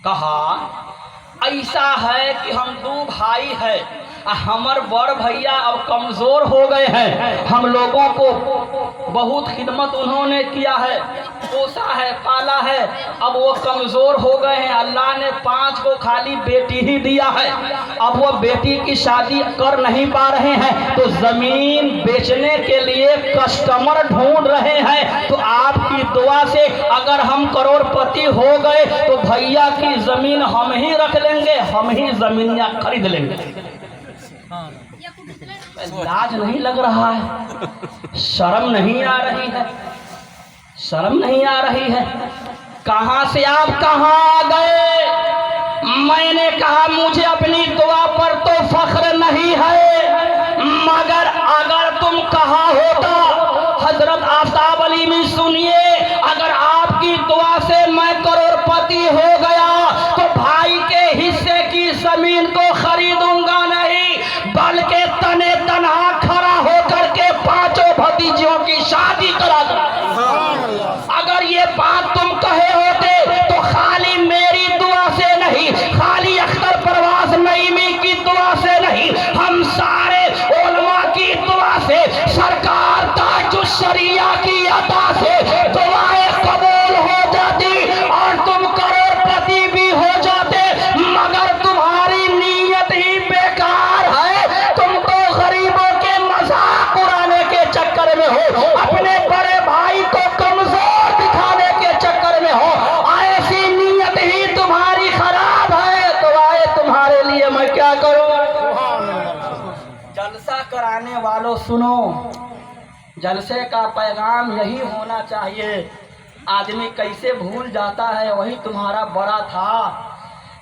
कहा ऐसा है कि हम दो भाई है, हमर बड़ भैया अब कमज़ोर हो गए हैं। हम लोगों को बहुत खिदमत उन्होंने किया है, पोसा है, पाला है, अब वो कमज़ोर हो गए हैं। अल्लाह ने 5 को खाली बेटी ही दिया है, अब वो बेटी की शादी कर नहीं पा रहे हैं, तो ज़मीन बेचने के लिए कस्टमर ढूंढ रहे हैं। तो आपकी दुआ से अगर हम करोड़पति हो गए तो भैया की ज़मीन हम ही रख लेंगे, हम ही ज़मीन या खरीद लेंगे। लाज नहीं लग रहा है? शर्म नहीं आ रही है? शर्म नहीं आ रही है? कहां से आप कहां आ गए? मैंने कहा मुझे अपनी दुआ पर तो फख्र नहीं है, मगर अगर तुम कहा होता हजरत आफ्ताब अली में सुनिए, अगर आपकी दुआ से मैं करोड़पति हो गया तो भाई के हिस्से की जमीन को खरीदूंगा नहीं, बल्कि तने तनहा खड़ा होकर के 5 भतीजियों की शादी करा दूंगा। अगर ये बात तुम कहे होते तो खाली मेरी दुआ से नहीं, खाली अख्तर परवाज नईमी की दुआ से नहीं, हम सारे उलमा की दुआ से, सरकार ताजुश शरिया की अता से दुआएं कबूल हो जाती और तुम करोड़पति भी हो जाते। मगर तुम्हारी नीयत ही बेकार है, तुम तो गरीबों के मजाक उड़ाने के चक्कर में हो, अपने बड़े भाई को कमजोर दिखाने के चक्कर में हो। ऐसी नीयत ही तुम्हारी खराब है, तो आए तुम्हारे लिए मैं क्या करूं। जलसा कराने वालों सुनो, जलसे का पैगाम यही होना चाहिए। आदमी कैसे भूल जाता है, वही तुम्हारा बड़ा था।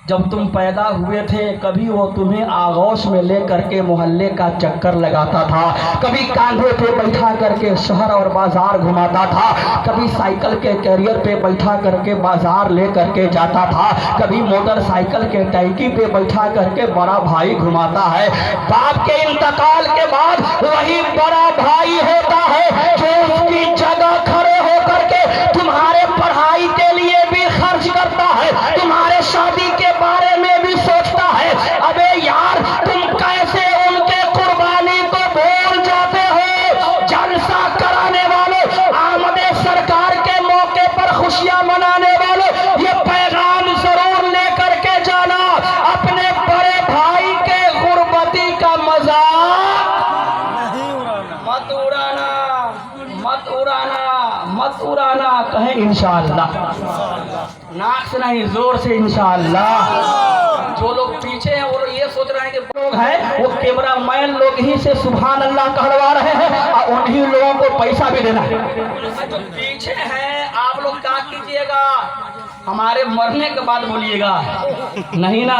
जब तुम पैदा हुए थे कभी वो तुम्हें आगोश में ले करके मोहल्ले का चक्कर लगाता था, कभी कांधे पे बैठा करके शहर और बाजार घुमाता था, कभी साइकिल के कैरियर पे बैठा करके बाजार ले करके जाता था, कभी मोटरसाइकिल के टैंकी पे बैठा करके बड़ा भाई घुमाता है। बाप के इंतकाल के बाद वही बड़ा भाई होता है जो उसकी जगह खड़े होकर के तुम्हारे पढ़ाई के लिए भी खर्च करता है, तुम्हारे शादी के बारे में भी सोचता है। अबे यार, तुम कैसे उनके कुर्बानी को भूल जाते हो। जलसा कराने वाले, आमदे सरकार के मौके पर खुशियां मनाने वाले, ये पैगाम जरूर लेकर के जाना, अपने बड़े भाई के गुर्बती का मजाक मत उड़ाना, मत उड़ाना, मत उड़ाना। कहें इंशाअल्लाह, नाक से नहीं, जोर से इंशाअल्लाह। जो लोग पीछे हैं वो लोग ये सोच रहे हैं कि लोग हैं वो कैमरा मैन लोग ही से सुभान अल्लाह कहलवा रहे हैं और उन्हीं लोगों को पैसा भी देना है। जो पीछे हैं आप लोग क्या कीजिएगा, हमारे मरने के बाद बोलिएगा, नहीं ना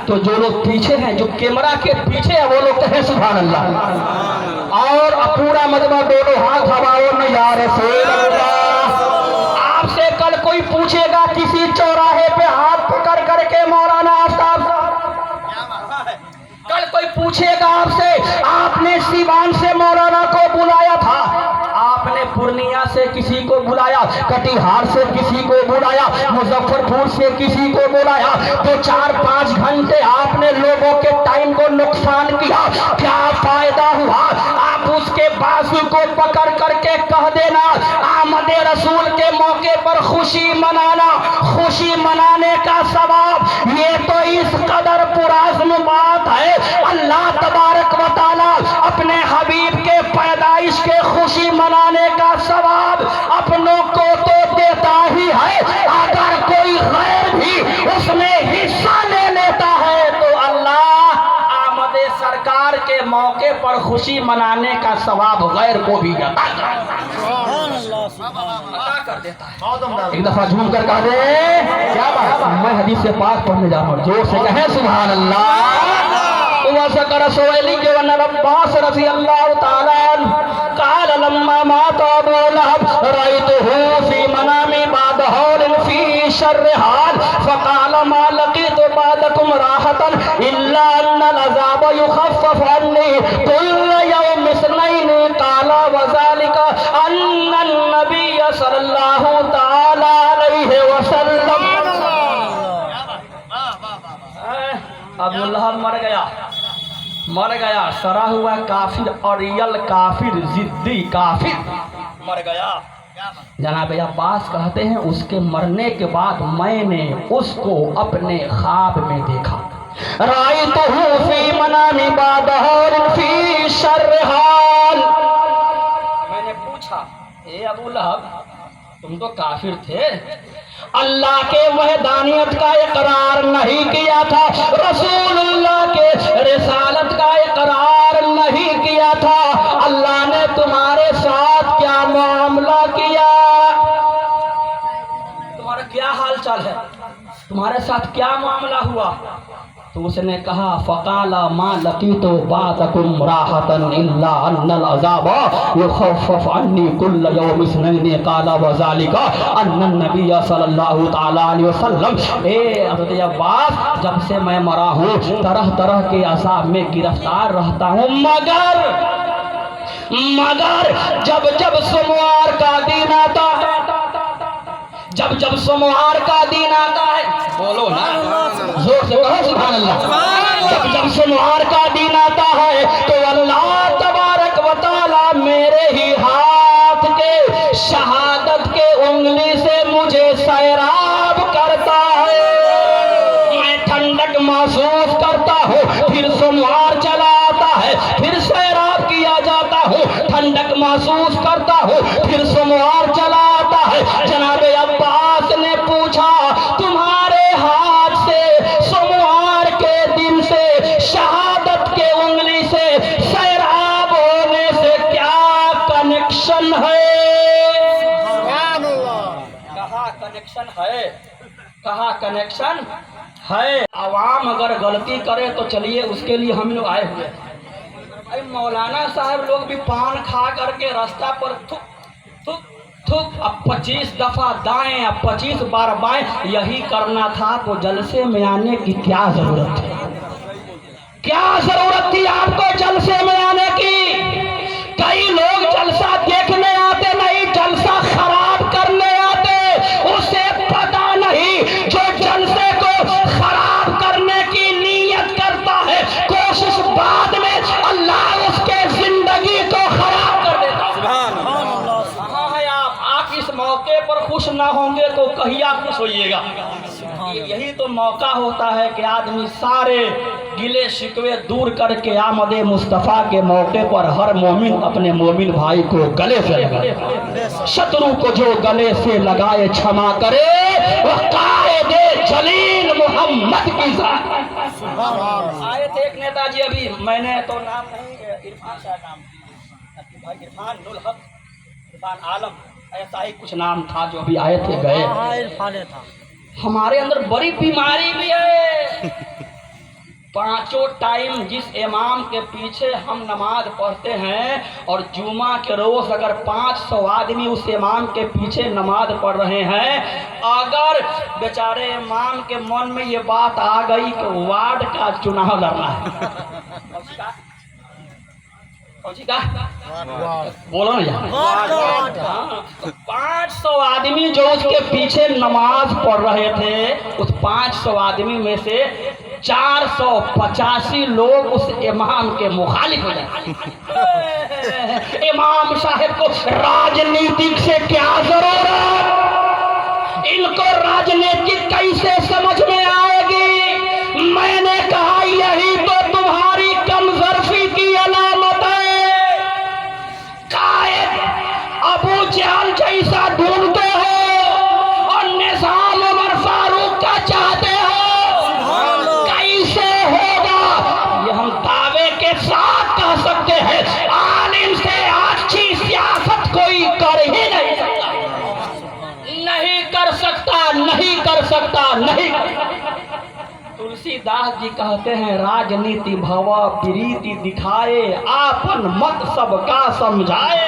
तो जो लोग पीछे हैं, जो कैमरा के पीछे है, वो लोग कहें सुभान अल्लाह। और पूरा मजमा दोनों हाथ हवाओं में या रसूल अल्लाह। आपसे कल कोई पूछेगा किसी चौराहे पे हाथ पकड़ करके मौलाना आफ्ताब, कल कोई पूछेगा आपसे आपने सीवान से मौलाना को बुलाया था, आपने पूर्णिया से किसी को बुलाया, कटिहार से किसी को बुलाया, मुजफ्फरपुर से किसी को बुलाया, तो 4-5 घंटे आपने लोगों के टाइम को नुकसान किया, क्या फायदा हुआ। आप उसके बाजू को पकड़ करके कह देना आमद रसूल के मौके पर खुशी मनाना, खुशी मनाने का सवाब ये तो इस कदर पुराज़्म बात है। अल्लाह तबारक व तआला अपने हबीब के पैदाइश के खुशी मनाने का सवाब अपनों को तो देता ही है, अगर कोई गैर भी उसमें हिस्सा ले लेता है तो अल्लाह आमदे सरकार के मौके पर खुशी मनाने का सवाब गैर को भी अता कर देता है। एक दफा झूम कर कह दे क्या बात, मैं हदीस से पाक पढ़ने जा रहा हूँ, जोर से कहें सुभान अल्लाह। वसकर सोएली के वन अब्बास रज़ी अल्लाह तआला क़ाल लम्मा मात अबू लहब रअयतुहु फी मनामी बाद हौलिन फी शर्र हाल फ़क़ाल मा लक़ीतु बादकुम राहतन इल्ला अन्नल अज़ाब युख़फ़फ़ अन्नी कुल्ल यौम इस्नैन क़ाल व ज़ालिका अन्नन नबिय्य सल्लल्लाहु तआला अलैहि वसल्लम अबू लहब मर गया, सरा हुआ काफिर और रियल काफिर, जिद्दी काफिर मर गया। जनाब अब्बास कहते हैं उसके मरने के बाद मैंने उसको अपने ख्वाब में देखा। रायतहु फी मनामी बादहर फी शर्हाल। मैंने पूछा, ए अबू लहब तुम तो काफिर थे, अल्लाह के वहदानियत का इकरार नहीं किया था, रसूलुल्लाह के रिसालत का इकरार नहीं किया था, अल्लाह ने तुम्हारे साथ क्या मामला किया, तुम्हारा क्या हाल चाल है, तुम्हारे साथ क्या मामला हुआ? तो उसने कहा फ़क़ाला मा लक़ीतु बादकुम राहतन इल्ला अन्नल अज़ाबा युख़फ़फ़ अन्नी कुल्ल यौम इस्नैनि क़ाला व ज़ालिका अन्नन नबिय्य सल्लल्लाहु तआला अलैहि वसल्लम। हज़रत अब्बास, जब से मैं मरा हूँ तरह तरह के अज़ाब में गिरफ्तार रहता हूँ, मगर जब जब सोमवार का दिन आता है, जब सोमवार का दिन आता है, बोलो ना जोर से कहो सुभान अल्लाह। जब सोमवार का दिन आता है तो अल्लाह तबारक व तआला मेरे ही हाथ के शहादत के उंगली से मुझे सैराब करता है, मैं ठंडक महसूस करता हूँ, फिर सोमवार चला आता है, फिर सैराब किया जाता हूँ, ठंडक महसूस करता हूँ, फिर सोमवार चला आता है। जनाब अब्बास ने पूछा तुम्हारे हाथ से सोमवार के दिन से शहादत के उंगली से सैराब होने से क्या कनेक्शन है? कहा कनेक्शन है। आवाम अगर गलती करे तो चलिए उसके लिए हम लोग आए हुए हैं। मौलाना साहब लोग भी पान खा करके रास्ता पर थुक थुक थुक, अब 25 दफा दाएं, अब 25 बार बाएं, यही करना था तो जलसे में आने की क्या जरूरत है? क्या जरूरत थी आपको जलसे में आने की? कई लोग जलसा देखने आते नहीं, जलसा खराब करने आते। उसे पता नहीं जो जलसे को खराब करने की नीयत करता है, कोशिश बाद में अल्लाह उसके जिंदगी को खराब कर देता है। कहाँ है आप इस मौके पर खुश ना होंगे तो कहिया खुश होइएगा। यही तो मौका होता है कि आदमी सारे गिले शिकवे दूर करके आमदे मुस्तफ़ा के मौके पर हर मोमिन अपने मोमिन भाई को गले से लगाए, शत्रु को जो गले से लगाए क्षमा करे, वह कायदे जलील मोहम्मद की जात। आए थे एक नेताजी, अभी मैंने तो नाम नहीं, इरफान शाह नाम, भाई इरफान उल हक, इरफान आलम, ऐसा ही कुछ नाम था जो अभी आए थे गए। इरफान था। हमारे अंदर बड़ी बीमारी भी है। पांचों टाइम जिस इमाम के पीछे हम नमाज पढ़ते हैं और जुमा के रोज अगर 500 आदमी उस इमाम के पीछे नमाज पढ़ रहे हैं, अगर बेचारे इमाम के मन में ये बात आ गई कि वार्ड का चुनाव लड़ना है, बोलो ना यार, 500 आदमी जो उसके पीछे नमाज पढ़ रहे थे, उस 500 आदमी में से 485 लोग उस इमाम के मुखालिफ हो जाते। इमाम साहब को राजनीतिक से क्या जरूरत? इनको राजनीतिक कैसे समझ में आएगी? मैंने कहा यही तो तुम्हारी कमजोरी की अलामत है। कायद अबू जहल जैसा ढूंढते हो और निजाम उमर फारूक का चाहते हो, कैसे होगा? ये हम दावे के साथ कह सकते हैं, आलिम से अच्छी सियासत कोई कर ही नहीं सकता, नहीं कर सकता, नहीं कर सकता, नहीं। तुलसीदास जी कहते हैं, राजनीति भव प्रीति दिखाए, आपन मत सबका समझाए।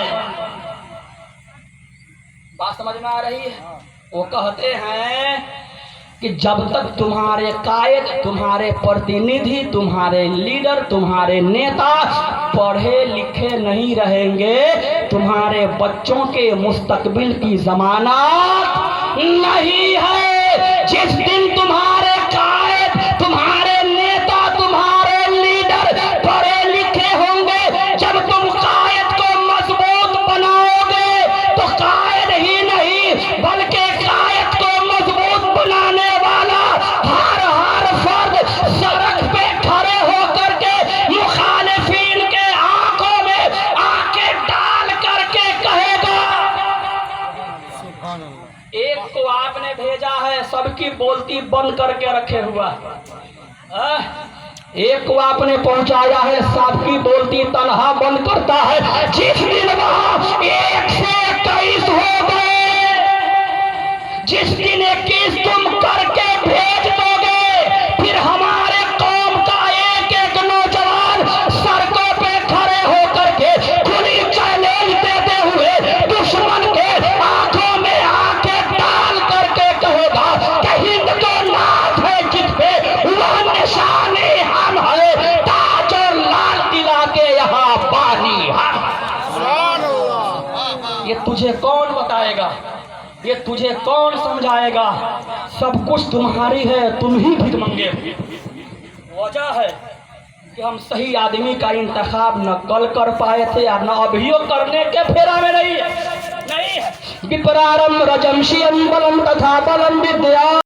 बात समझ में आ रही है? वो कहते हैं कि जब तक तुम्हारे कायद, तुम्हारे प्रतिनिधि, तुम्हारे लीडर, तुम्हारे नेता पढ़े लिखे नहीं रहेंगे, तुम्हारे बच्चों के मुस्तकबिल की जमानत नहीं है। जिस दिन तुम्हारे कायद, तुम्हारे नेता, सबकी बोलती बंद करके रखे हुआ। एक को आपने पहुंचाया है, सबकी बोलती तनहा बंद करता है। जिस दिन वहां 1 से 21 हो गए, जिस दिन 21 तुम करके भेज दोगे, फिर हमारे कौम का एक एक नौजवान सड़कों पे खड़े होकर के खुली चैलेंज देते हुए दुश्मन के आंखों में आंखें डाल करके कहेगा कि हिंद तो नाथ है जिस पे वह निशानी हम है, ताज और लाल किला के यहाँ पानी हम। ये तुझे कौन बताएगा, ये तुझे कौन समझाएगा? सब कुछ तुम्हारी है, तुम ही भीख मंगे। वजह है कि हम सही आदमी का इंतखाब न कल कर पाए थे और न अभियो करने के फेरा में नहीं है। विपरारम रजमशियम बलम तथा बलम विद्या।